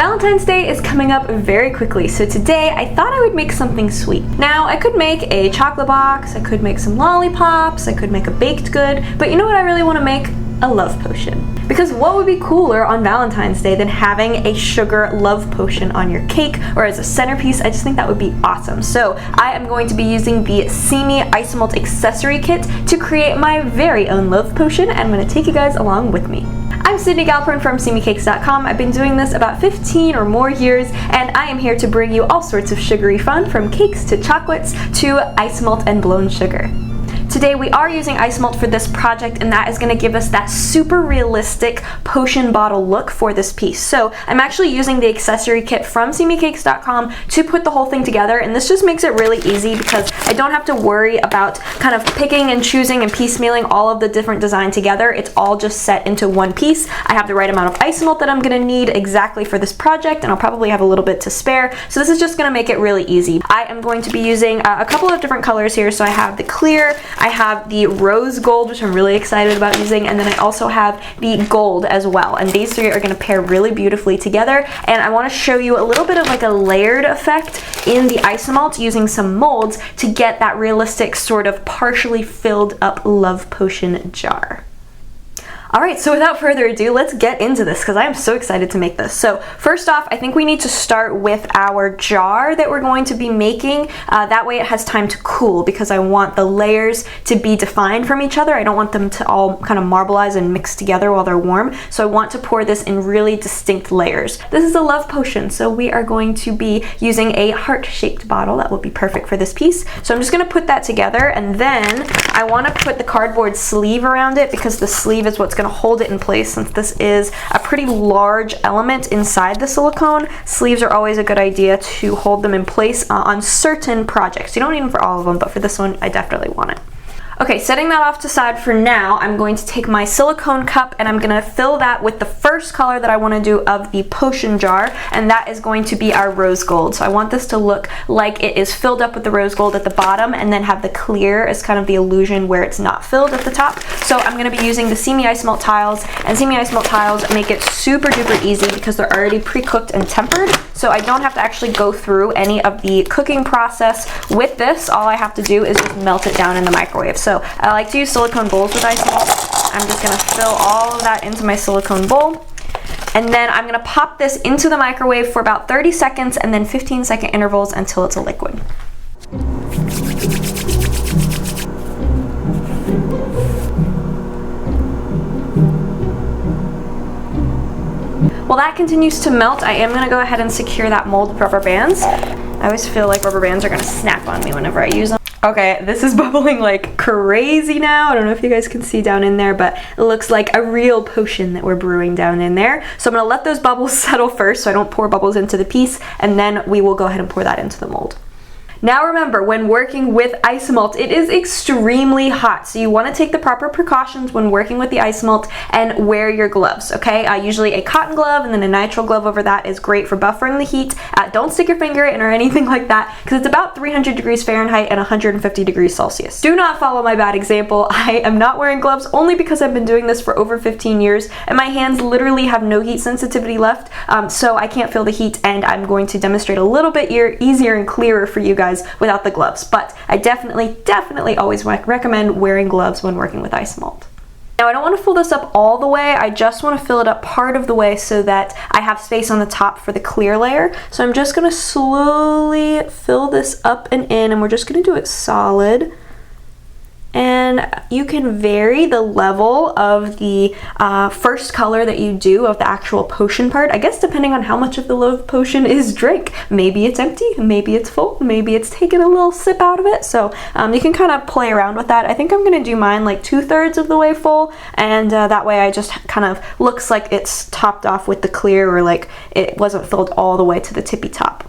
Valentine's Day is coming up very quickly, so today I thought I would make something sweet. Now, I could make a chocolate box, I could make some lollipops, I could make a baked good, but you know what I really want to make? A love potion. Because what would be cooler on Valentine's Day than having a sugar love potion on your cake or as a centerpiece? I just think that would be awesome. So I am going to be using the Sidney isomalt accessory kit to create my very own love potion, and I'm going to take you guys along with me. I'm Sidney Galpern from SidneyCakes.com. I've been doing this about 15 or more years, and I am here to bring you all sorts of sugary fun, from cakes to chocolates to isomalt and blown sugar. Today we are using isomalt for this project, and that is going to give us that super realistic potion bottle look for this piece. So I'm actually using the accessory kit from SidneyCakes.com to put the whole thing together, and this just makes it really easy because I don't have to worry about kind of picking and choosing and piecemealing all of the different design together. It's all just set into one piece. I have the right amount of isomalt that I'm going to need exactly for this project, and I'll probably have a little bit to spare. So this is just going to make it really easy. I am going to be using a couple of different colors here. So I have the clear, I have the rose gold, which I'm really excited about using, and then I also have the gold as well. And these three are going to pair really beautifully together. And I want to show you a little bit of like a layered effect in the isomalt using some molds to get that realistic sort of partially filled up love potion jar. Alright, so without further ado, let's get into this because I am so excited to make this. So first off, I think we need to start with our jar that we're going to be making. That way it has time to cool, because I want the layers to be defined from each other. I don't want them to all kind of marbleize and mix together while they're warm. So I want to pour this in really distinct layers. This is a love potion, so we are going to be using a heart-shaped bottle that will be perfect for this piece. So I'm just going to put that together, and then I want to put the cardboard sleeve around it because the sleeve is what's going to hold it in place. Since this is a pretty large element inside the silicone, sleeves are always a good idea to hold them in place on certain projects. You don't need them for all of them, but for this one I definitely want it. Okay, setting that off to side for now, I'm going to take my silicone cup and I'm going to fill that with the first color that I want to do of the potion jar, and that is going to be our rose gold. So I want this to look like it is filled up with the rose gold at the bottom and then have the clear as kind of the illusion where it's not filled at the top. So I'm going to be using the Sidney isomalt tiles, and Sidney isomalt tiles make it super duper easy because they're already pre-cooked and tempered. So I don't have to actually go through any of the cooking process with this. All I have to do is just melt it down in the microwave. So I like to use silicone bowls with isomalt. I'm just going to fill all of that into my silicone bowl. And then I'm going to pop this into the microwave for about 30 seconds and then 15-second intervals until it's a liquid. While that continues to melt, I am going to go ahead and secure that mold with rubber bands. I always feel like rubber bands are going to snap on me whenever I use them. Okay, this is bubbling like crazy now. I don't know if you guys can see down in there, but it looks like a real potion that we're brewing down in there. So I'm going to let those bubbles settle first so I don't pour bubbles into the piece, and then we will go ahead and pour that into the mold. Now remember, when working with isomalt, it is extremely hot, so you want to take the proper precautions when working with the isomalt and wear your gloves, okay? Usually a cotton glove and then a nitrile glove over that is great for buffering the heat. Don't stick your finger in or anything like that because it's about 300 degrees Fahrenheit and 150 degrees Celsius. Do not follow my bad example. I am not wearing gloves only because I've been doing this for over 15 years and my hands literally have no heat sensitivity left, so I can't feel the heat, and I'm going to demonstrate a little bit easier and clearer for you guys without the gloves, but I definitely always recommend wearing gloves when working with isomalt. Now I don't want to fill this up all the way, I just want to fill it up part of the way so that I have space on the top for the clear layer. So I'm just going to slowly fill this up and in, and we're just going to do it solid. And you can vary the level of the first color that you do of the actual potion part, I guess, depending on how much of the love potion is drink. Maybe it's empty, maybe it's full, maybe it's taken a little sip out of it. So you can kind of play around with that. I think I'm going to do mine like 2/3 of the way full, and that way I just kind of looks like it's topped off with the clear, or like it wasn't filled all the way to the tippy top.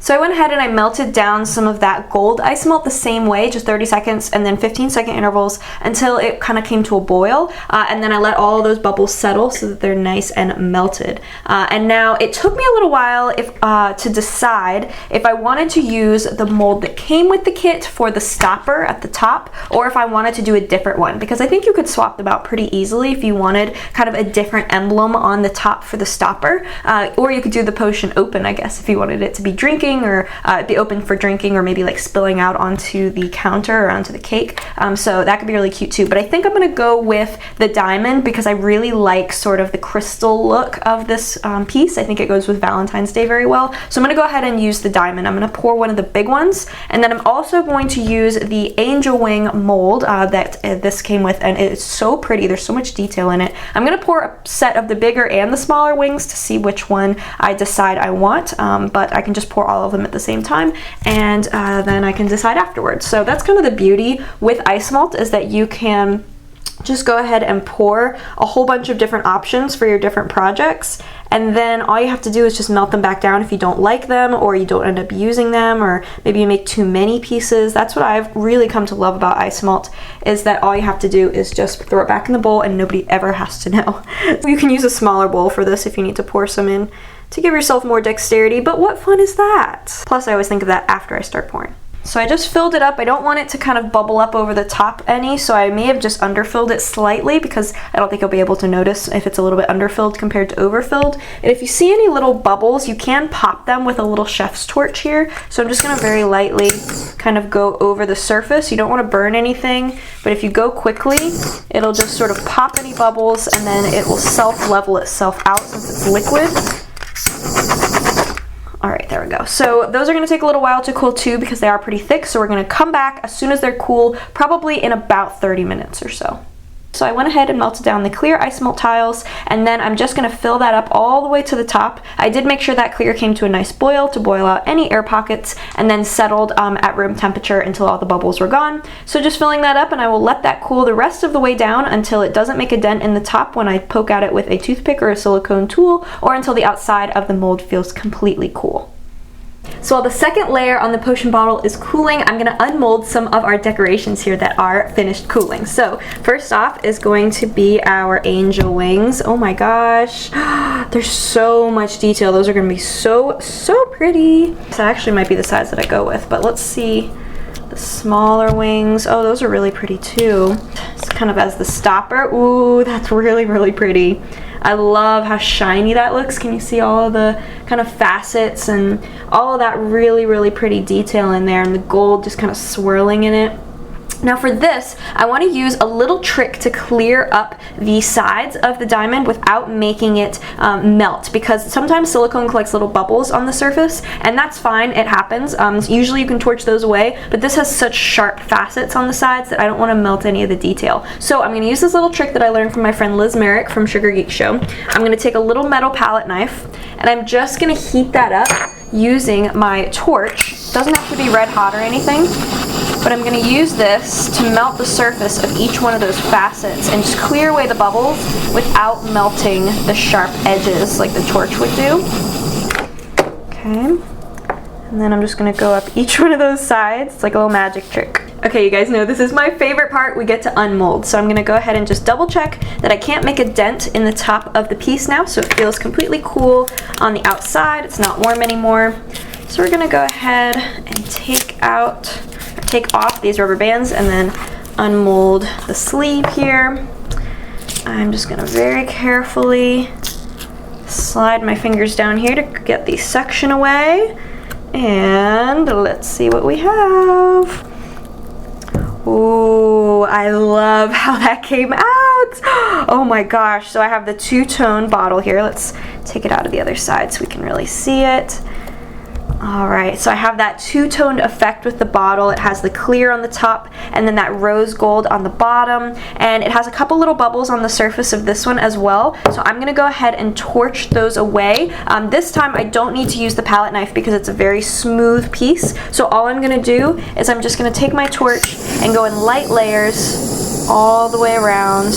So I went ahead and I melted down some of that gold isomalt the same way, just 30 seconds and then 15-second intervals until it kind of came to a boil. And then I let all of those bubbles settle so that they're nice and melted. And now it took me a little while to decide if I wanted to use the mold that came with the kit for the stopper at the top, or if I wanted to do a different one, because I think you could swap them out pretty easily if you wanted kind of a different emblem on the top for the stopper. Or you could do the potion open, I guess, if you wanted it to be drinking, or be open for drinking, or maybe like spilling out onto the counter or onto the cake. So that could be really cute too. But I think I'm gonna go with the diamond because I really like sort of the crystal look of this piece. I think it goes with Valentine's Day very well. So I'm gonna go ahead and use the diamond. I'm gonna pour one of the big ones, and then I'm also going to use the angel wing mold that this came with, and it's so pretty. There's so much detail in it. I'm gonna pour a set of the bigger and the smaller wings to see which one I decide I want, but I can just pour all of them at the same time, and then I can decide afterwards. So that's kind of the beauty with isomalt, is that you can just go ahead and pour a whole bunch of different options for your different projects, and then all you have to do is just melt them back down if you don't like them, or you don't end up using them, or maybe you make too many pieces. That's what I've really come to love about isomalt, is that all you have to do is just throw it back in the bowl and nobody ever has to know. You can use a smaller bowl for this if you need to pour some in to give yourself more dexterity, but what fun is that? Plus I always think of that after I start pouring. So I just filled it up. I don't want it to kind of bubble up over the top any, so I may have just underfilled it slightly, because I don't think you'll be able to notice if it's a little bit underfilled compared to overfilled. And if you see any little bubbles, you can pop them with a little chef's torch here. So I'm just gonna very lightly kind of go over the surface. You don't want to burn anything, but if you go quickly, it'll just sort of pop any bubbles, and then it will self-level itself out since it's liquid. All right, there we go. So those are gonna take a little while to cool too, because they are pretty thick. So we're gonna come back as soon as they're cool, probably in about 30 minutes or so. So I went ahead and melted down the clear isomalt tiles, and then I'm just gonna fill that up all the way to the top. I did make sure that clear came to a nice boil to boil out any air pockets, and then settled at room temperature until all the bubbles were gone. So just filling that up, and I will let that cool the rest of the way down until it doesn't make a dent in the top when I poke at it with a toothpick or a silicone tool, or until the outside of the mold feels completely cool. So while the second layer on the potion bottle is cooling, I'm gonna unmold some of our decorations here that are finished cooling. So first off is going to be our angel wings. Oh my gosh, there's so much detail. Those are gonna be so pretty. This actually might be the size that I go with, but let's see the smaller wings. Oh, those are really pretty too. It's kind of as the stopper. Ooh, that's really pretty. I love how shiny that looks. Can you see all of the kind of facets and all of that really pretty detail in there, and the gold just kind of swirling in it? Now for this, I want to use a little trick to clear up the sides of the diamond without making it melt, because sometimes silicone collects little bubbles on the surface, and that's fine, it happens. Usually you can torch those away, but this has such sharp facets on the sides that I don't want to melt any of the detail. So I'm going to use this little trick that I learned from my friend Liz Merrick from Sugar Geek Show. I'm going to take a little metal palette knife, and I'm just going to heat that up using my torch. It doesn't have to be red hot or anything, but I'm going to use this to melt the surface of each one of those facets and just clear away the bubbles without melting the sharp edges like the torch would do. Okay, and then I'm just going to go up each one of those sides. It's like a little magic trick. Okay, you guys know this is my favorite part. We get to unmold. So I'm going to go ahead and just double check that I can't make a dent in the top of the piece now, so it feels completely cool on the outside. It's not warm anymore. So we're going to go ahead and take off these rubber bands and then unmold the sleeve here. I'm just going to very carefully slide my fingers down here to get the suction away, and let's see what we have. Ooh, I love how that came out. Oh my gosh. So I have the two-tone bottle here. Let's take it out of the other side so we can really see it. All right, so I have that two-toned effect with the bottle. It has the clear on the top and then that rose gold on the bottom, and it has a couple little bubbles on the surface of this one as well. So I'm gonna go ahead and torch those away. This time I don't need to use the palette knife because it's a very smooth piece. So all I'm gonna do is I'm just gonna take my torch and go in light layers all the way around,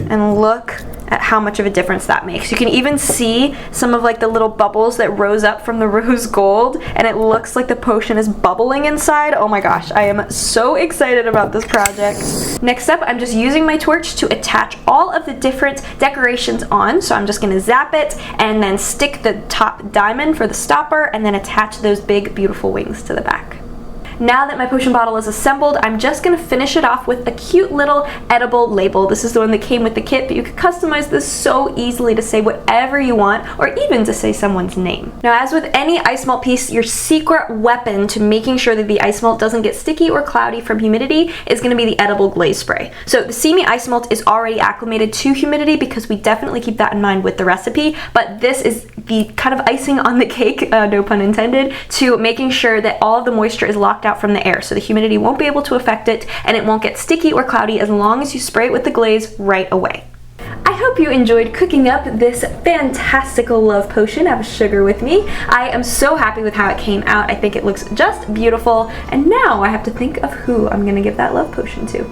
and look at how much of a difference that makes. You can even see some of like the little bubbles that rose up from the rose gold, and it looks like the potion is bubbling inside. Oh my gosh, I am so excited about this project. Next up, I'm just using my torch to attach all of the different decorations on. So I'm just gonna zap it and then stick the top diamond for the stopper and then attach those big beautiful wings to the back. Now that my potion bottle is assembled, I'm just going to finish it off with a cute little edible label. This is the one that came with the kit, but you can customize this so easily to say whatever you want, or even to say someone's name. Now, as with any ice malt piece, your secret weapon to making sure that the ice malt doesn't get sticky or cloudy from humidity is going to be the edible glaze spray. So the See Me ice malt is already acclimated to humidity because we definitely keep that in mind with the recipe, but this is the kind of icing on the cake, no pun intended, to making sure that all of the moisture is locked out from the air, so the humidity won't be able to affect it and it won't get sticky or cloudy as long as you spray it with the glaze right away. I hope you enjoyed cooking up this fantastical love potion of sugar with me. I am so happy with how it came out. I think it looks just beautiful, and now I have to think of who I'm gonna give that love potion to.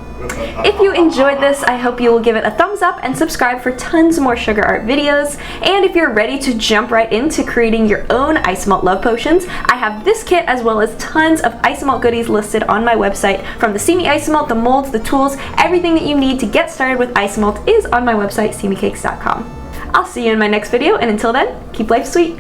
If you enjoyed this, I hope you will give it a thumbs up and subscribe for tons more sugar art videos. And if you're ready to jump right into creating your own ice malt love potions, I have this kit as well as tons of ice malt goodies listed on my website. From the See Me ice malt, the molds, the tools, everything that you need to get started with ice malt is on my website, seemecakes.com. I'll see you in my next video, and until then, keep life sweet.